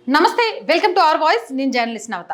నమస్తే, welcome to our voice. నేను journalist నవత.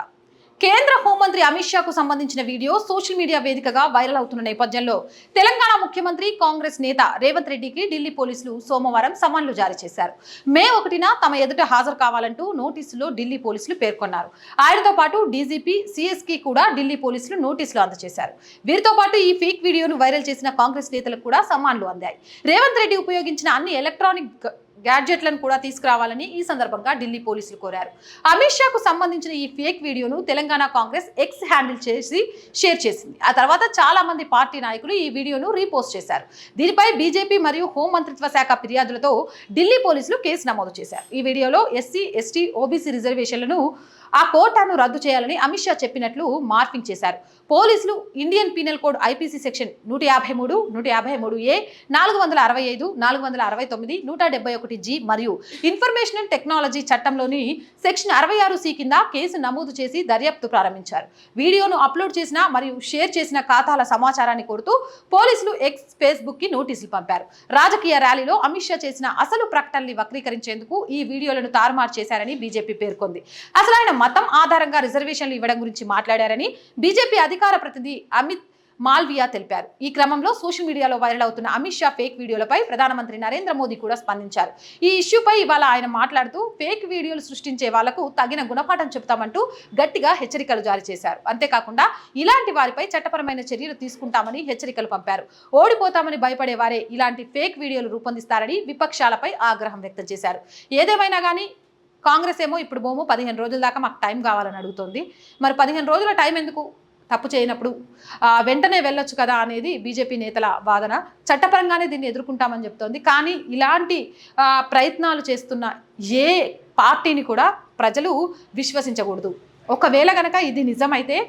కేంద్ర హోంమంత్రి అమిత్ షాకు సంబంధించిన వీడియో సోషల్ మీడియా వేదికగా వైరల్ అవుతున్న నేపథ్యంలో తెలంగాణ ముఖ్యమంత్రి కాంగ్రెస్ నేత రేవంత్ రెడ్డికి ఢిల్లీ పోలీసులు సోమవారం సమన్లు జారీ చేశారు. మే 1న తమ ఎదుట హాజరు కావాలంటూ నోటీసులో ఢిల్లీ పోలీసులు పేర్కొన్నారు. ఆయనతో పాటు డీజీపీ సిఎస్కి కూడా ఢిల్లీ పోలీసులు నోటీసులు అందజేశారు. వీరితో పాటు ఈ ఫేక్ వీడియోను వైరల్ చేసిన కాంగ్రెస్ నేతలకు కూడా సమ్మాన్లు అందాయి. రేవంత్ రెడ్డి ఉపయోగించిన అన్ని ఎలక్ట్రానిక్ గ్యాడ్జెట్లను కూడా తీసుకురావాలని ఈ సందర్భంగా ఢిల్లీ పోలీసులు కోరారు. అమిత్ షాకు సంబంధించిన ఈ ఫేక్ వీడియోను తెలంగాణ కాంగ్రెస్ ఎక్స్ హ్యాండిల్ చేసి షేర్ చేసింది. ఆ తర్వాత చాలా మంది పార్టీ నాయకులు ఈ వీడియోను రీపోస్ట్ చేశారు. దీనిపై బీజేపీ మరియు హోం మంత్రిత్వ శాఖ ఫిర్యాదులతో ఢిల్లీ పోలీసులు కేసు నమోదు చేశారు. ఈ వీడియోలో ఎస్సీ, ఎస్టీ, ఓబీసీ రిజర్వేషన్లను ఆ కోటాను రద్దు చేయాలని అమిత్ షా చెప్పినట్లు మార్పింగ్ చేశారు. పోలీసులు Indian penal code IPC section 153, 153A, 465, 469, 171G మరియు ఇన్ఫర్మేషన్ అండ్ టెక్నాలజీ చట్టంలోని సెక్షన్ 66C కింద కేసు నమోదు చేసి దర్యాప్తు ప్రారంభించారు. వీడియోను అప్లోడ్ చేసిన మరియు షేర్ చేసిన ఖాతాల సమాచారాన్ని కోరుతూ పోలీసులు ఎక్స్, ఫేస్బుక్ కి నోటీసులు పంపారు. రాజకీయ ర్యాలీలో అమిత్ షా చేసిన అసలు ప్రకటనల్ని వక్రీకరించేందుకు ఈ వీడియోలను తారుమారు చేశారని బీజేపీ పేర్కొంది. అసలు ఆయన మతం ఆధారంగా రిజర్వేషన్లు ఇవ్వడం గురించి మాట్లాడారని బీజేపీ అధికార ప్రతినిధి అమిత్ మాల్వియా తెలిపారు. ఈ క్రమంలో సోషల్ మీడియాలో వైరల్ అవుతున్న అమిత్ షా ఫేక్ వీడియోలపై ప్రధానమంత్రి నరేంద్ర మోదీ కూడా స్పందించారు. ఈ ఇష్యూపై ఇవాళ ఆయన మాట్లాడుతూ ఫేక్ వీడియోలు సృష్టించే వాళ్లకు తగిన గుణపాఠం చెబుతామంటూ గట్టిగా హెచ్చరికలు జారీ చేశారు. అంతేకాకుండా ఇలాంటి వారిపై చట్టపరమైన చర్యలు తీసుకుంటామని హెచ్చరికలు పంపారు. ఓడిపోతామని భయపడే వారే ఇలాంటి ఫేక్ వీడియోలు రూపొందిస్తారని విపక్షాలపై ఆగ్రహం వ్యక్తం చేశారు. ఏదేమైనా కానీ కాంగ్రెస్ ఏమో ఇప్పుడు 15 రోజుల దాకా మాకు టైం కావాలని అడుగుతోంది. మరి 15 రోజుల టైం ఎందుకు? తప్పు చేయనప్పుడు వెంటనే వెళ్ళొచ్చు కదా అనేది బీజేపీ నేతల వాదన. చట్టపరంగానే దీన్ని ఎదుర్కొంటామని చెప్తోంది. కానీ ఇలాంటి ప్రయత్నాలు చేస్తున్న ఏ పార్టీని కూడా ప్రజలు విశ్వసించకూడదు. ఒకవేళ కనుక ఇది నిజమైతే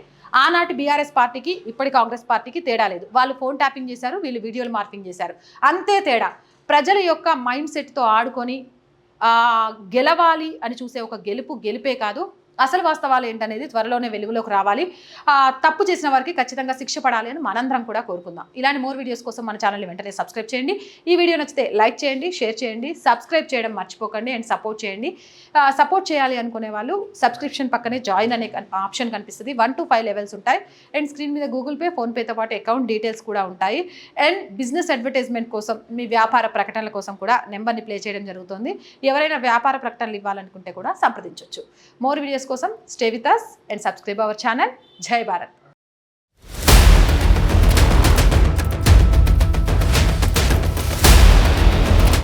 ఆనాటి బీఆర్ఎస్ పార్టీకి ఇప్పటి కాంగ్రెస్ పార్టీకి తేడా లేదు. వాళ్ళు ఫోన్ ట్యాపింగ్ చేశారు, వీళ్ళు వీడియోలు మార్పింగ్ చేశారు, అంతే తేడా. ప్రజల యొక్క మైండ్ సెట్తో ఆడుకొని గెలవాలి అని చూసే ఒక గెలిపే కాదు, అసలు వాస్తవాలు ఏంటనేది త్వరలోనే వెలుగులోకి రావాలి. తప్పు చేసిన వారికి ఖచ్చితంగా శిక్ష పడాలి అని మనందరం కూడా కోరుకుందాం. ఇలాంటి మోర్ వీడియోస్ కోసం మన ఛానల్ని వెంటనే సబ్స్క్రైబ్ చేయండి. ఈ వీడియో నచ్చితే లైక్ చేయండి, షేర్ చేయండి, సబ్స్క్రైబ్ చేయడం మర్చిపోకండి అండ్ సపోర్ట్ చేయండి. సపోర్ట్ చేయాలి అనుకునే వాళ్ళు సబ్స్క్రిప్షన్ పక్కనే జాయిన్ అనే ఆప్షన్ కనిపిస్తుంది. 1 to 5 లెవెల్స్ ఉంటాయి అండ్ స్క్రీన్ మీద గూగుల్ పే, ఫోన్పేతో పాటు అకౌంట్ డీటెయిల్స్ కూడా ఉంటాయి. అండ్ బిజినెస్ అడ్వర్టైజ్మెంట్ కోసం, మీ వ్యాపార ప్రకటనల కోసం కూడా నెంబర్ని ప్లే చేయడం జరుగుతుంది. ఎవరైనా వ్యాపార ప్రకటనలు ఇవ్వాలనుకుంటే కూడా సంప్రదించవచ్చు. మోర్ వీడియోస్ కోసం stay with us and subscribe our channel. Jai Bharat.